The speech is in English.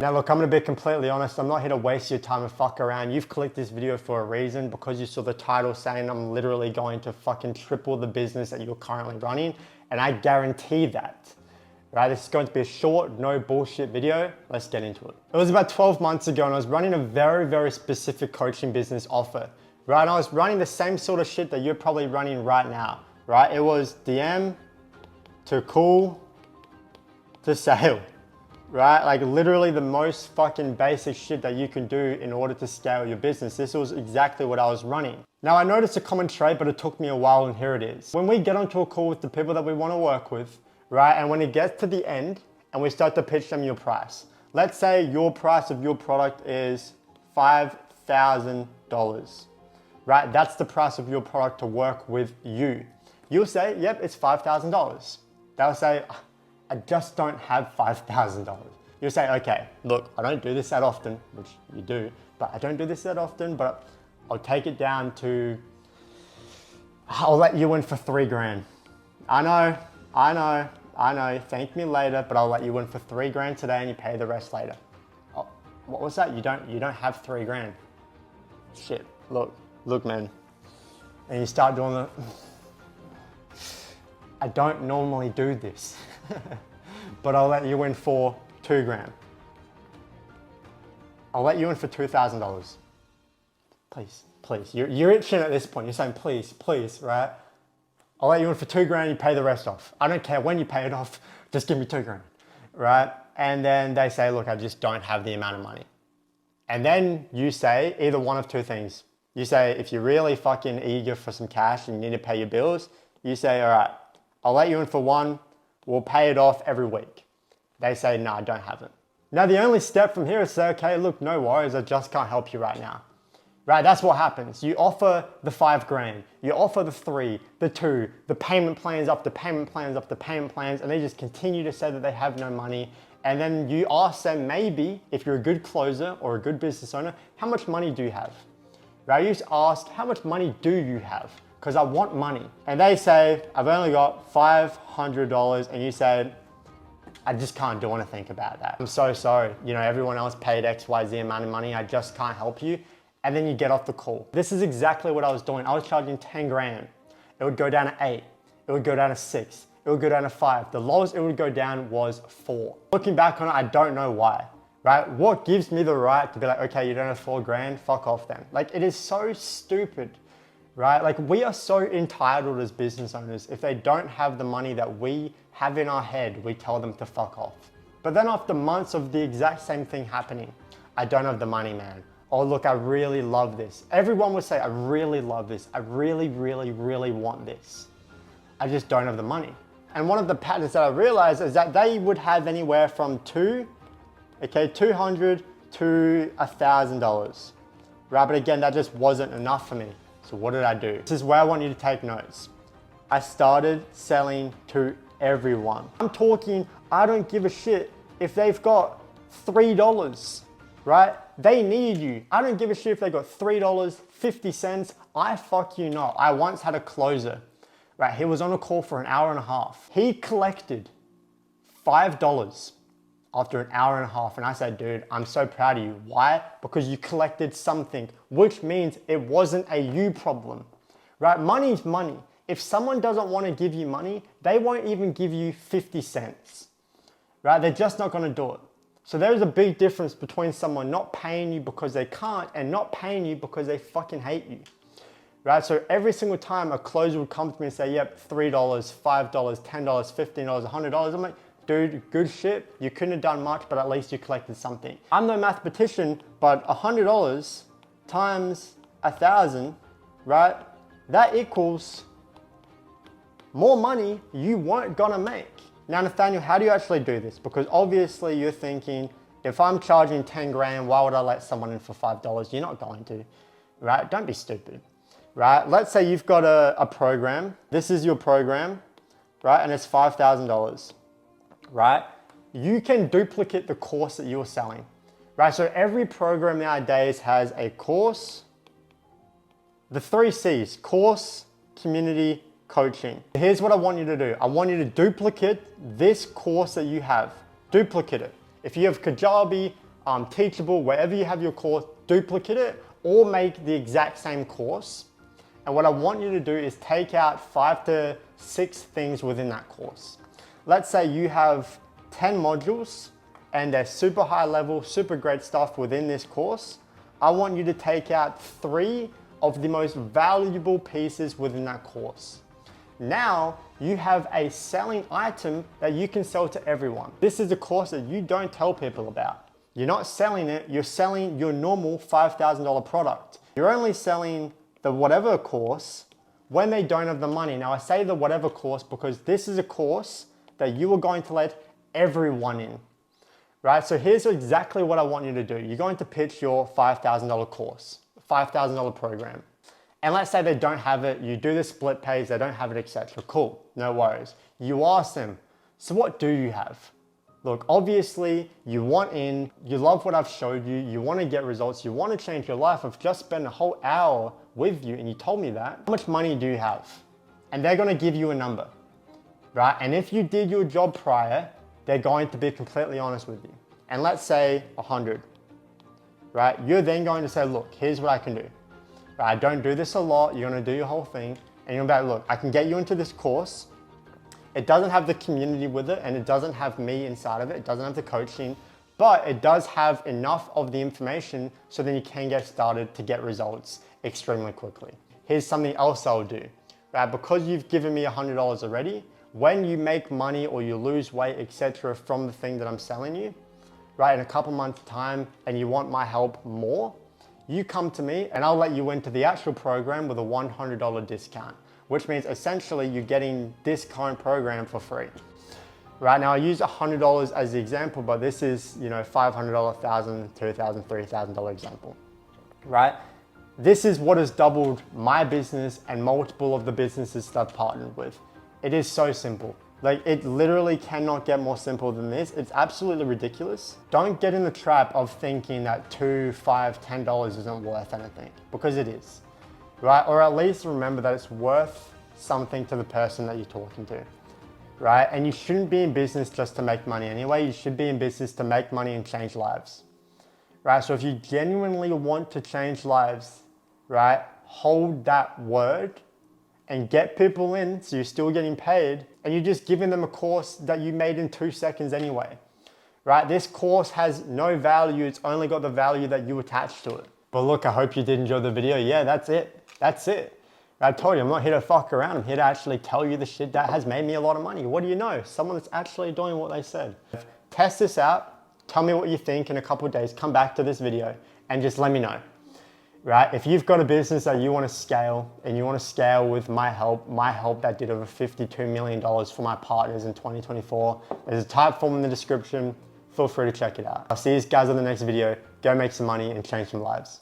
Now look, I'm gonna be completely honest, I'm not here to waste your time and fuck around. You've clicked this video for a reason because you saw the title saying I'm literally going to fucking triple the business that you're currently running, and I guarantee that. Right, this is going to be a short, no bullshit video. Let's get into it. It was about 12 months ago and I was running a very, very specific coaching business offer. Right, and I was running the same sort of shit that you're probably running right now. Right, it was DM to call to sale. Right? Like literally the most fucking basic shit that you can do in order to scale your business. This was exactly what I was running. Now I noticed a common trait, but it took me a while, and here it is. When we get onto a call with the people that we want to work with, right? And when it gets to the end and we start to pitch them your price, let's say your price of your product is $5,000, right? That's the price of your product to work with you. You'll say, yep, it's $5,000. They'll say, I just don't have $5,000. You'll say, okay, look, I don't do this that often, which you do, but I don't do this that often, but I'll take it down to, I'll let you in for 3 grand. I know, thank me later, but I'll let you in for 3 grand today and you pay the rest later. Oh, what was that? You don't have 3 grand. Shit, look, man. And you start doing the, I don't normally do this. But I'll let you in for 2 grand. I'll let you in for $2,000. Please. You're itching at this point. You're saying, please, right? I'll let you in for 2 grand, you pay the rest off. I don't care when you pay it off, just give me 2 grand, right? And then they say, look, I just don't have the amount of money. And then you say either one of 2 things. You say, if you're really fucking eager for some cash and you need to pay your bills, you say, all right, I'll let you in for 1, we'll pay it off every week. They say, no, I don't have it. Now, the only step from here is say, okay, look, no worries, I just can't help you right now. Right, that's what happens. You offer the 5 grand, you offer the 3, the 2, the payment plans up, the payment plans up, the payment plans, and they just continue to say that they have no money. And then you ask them, maybe, if you're a good closer or a good business owner, how much money do you have? Right, you just ask, how much money do you have? Because I want money. And they say, I've only got $500, and you say, I just can't do anything about that. I'm so sorry. You know, everyone else paid XYZ amount of money. I just can't help you. And then you get off the call. This is exactly what I was doing. I was charging 10 grand. It would go down to 8. It would go down to 6. It would go down to 5. The lowest it would go down was 4. Looking back on it, I don't know why, right? What gives me the right to be like, okay, you don't have 4 grand, fuck off then. Like, it is so stupid, right? Like, we are so entitled as business owners. If they don't have the money that we have in our head, we tell them to fuck off. But then after months of the exact same thing happening, I don't have the money, man. Oh, look, I really love this. Everyone would say, I really love this. I really, really, really want this. I just don't have the money. And one of the patterns that I realized is that they would have anywhere from $200 to $1,000, right? But again, that just wasn't enough for me. So what did I do? This is where I want you to take notes. I started selling to everyone. I'm talking, I don't give a shit if they've got $3, right? They need you. I don't give a shit if they got $3, 50 cents. I fuck you not. I once had a closer, right? He was on a call for an hour and a half. He collected $5 after an hour and a half. And I said, dude, I'm so proud of you. Why? Because you collected something, which means it wasn't a you problem, right? Money's money. If someone doesn't want to give you money, they won't even give you 50 cents, right? They're just not going to do it. So there's a big difference between someone not paying you because they can't and not paying you because they fucking hate you, right? So every single time a closer would come to me and say, yep, $3, $5, $10, $15, $100, I'm like, dude, good shit. You couldn't have done much, but at least you collected something. I'm no mathematician, but $100 times 1,000, right? That equals more money you weren't gonna make. Now, Nathaniel, how do you actually do this? Because obviously you're thinking, if I'm charging 10 grand, why would I let someone in for $5? You're not going to, right? Don't be stupid, right? Let's say you've got a program. This is your program, right? And it's $5,000, right? You can duplicate the course that you're selling, right? So every program nowadays has a course, the 3 C's, course, community, coaching. Here's what I want you to do. I want you to duplicate this course that you have. Duplicate it. If you have Kajabi, Teachable, wherever you have your course, duplicate it or make the exact same course. And what I want you to do is take out 5 to 6 things within that course. Let's say you have 10 modules and they're super high level, super great stuff within this course. I want you to take out 3 of the most valuable pieces within that course. Now you have a selling item that you can sell to everyone. This is a course that you don't tell people about. You're not selling it, you're selling your normal $5,000 product. You're only selling the whatever course when they don't have the money. Now I say the whatever course because this is a course that you are going to let everyone in, right? So here's exactly what I want you to do. You're going to pitch your $5,000 course, $5,000 program. And let's say they don't have it, you do the split page, they don't have it, etc. Cool, no worries. You ask them, so what do you have? Look, obviously you want in, you love what I've showed you, you want to get results, you want to change your life. I've just spent a whole hour with you and you told me that. How much money do you have? And they're going to give you a number, right? And if you did your job prior, they're going to be completely honest with you. And let's say 100, right? You're then going to say, look, here's what I can do. Right? I don't do this a lot. You're going to do your whole thing. And you're going to be like, look, I can get you into this course. It doesn't have the community with it and it doesn't have me inside of it. It doesn't have the coaching, but it does have enough of the information so then you can get started to get results extremely quickly. Here's something else I'll do, right? Because you've given me $100 already, when you make money or you lose weight, etc., from the thing that I'm selling you, right, in a couple months time and you want my help more, you come to me and I'll let you into the actual program with a $100 discount, which means essentially you're getting this current program for free. Right now I use $100 as the example, but this is, $500, $1,000, $2,000, $3,000 example, right? This is what has doubled my business and multiple of the businesses that I've partnered with. It is so simple. Like, it literally cannot get more simple than this. It's absolutely ridiculous. Don't get in the trap of thinking that $2, $5, $10 isn't worth anything, because it is, right? Or at least remember that it's worth something to the person that you're talking to, right? And you shouldn't be in business just to make money anyway. You should be in business to make money and change lives, right? So if you genuinely want to change lives, right, hold that word and get people in so you're still getting paid and you're just giving them a course that you made in 2 seconds anyway, right? This course has no value, it's only got the value that you attach to it. But look, I hope you did enjoy the video. Yeah, that's it. That's it. I told you, I'm not here to fuck around. I'm here to actually tell you the shit that has made me a lot of money. What do you know? Someone that's actually doing what they said. Test this out. Tell me what you think in a couple of days. Come back to this video and just let me know. Right? If you've got a business that you want to scale and you want to scale with my help that did over $52 million for my partners in 2024, there's a type form in the description. Feel free to check it out. I'll see you guys in the next video. Go make some money and change some lives.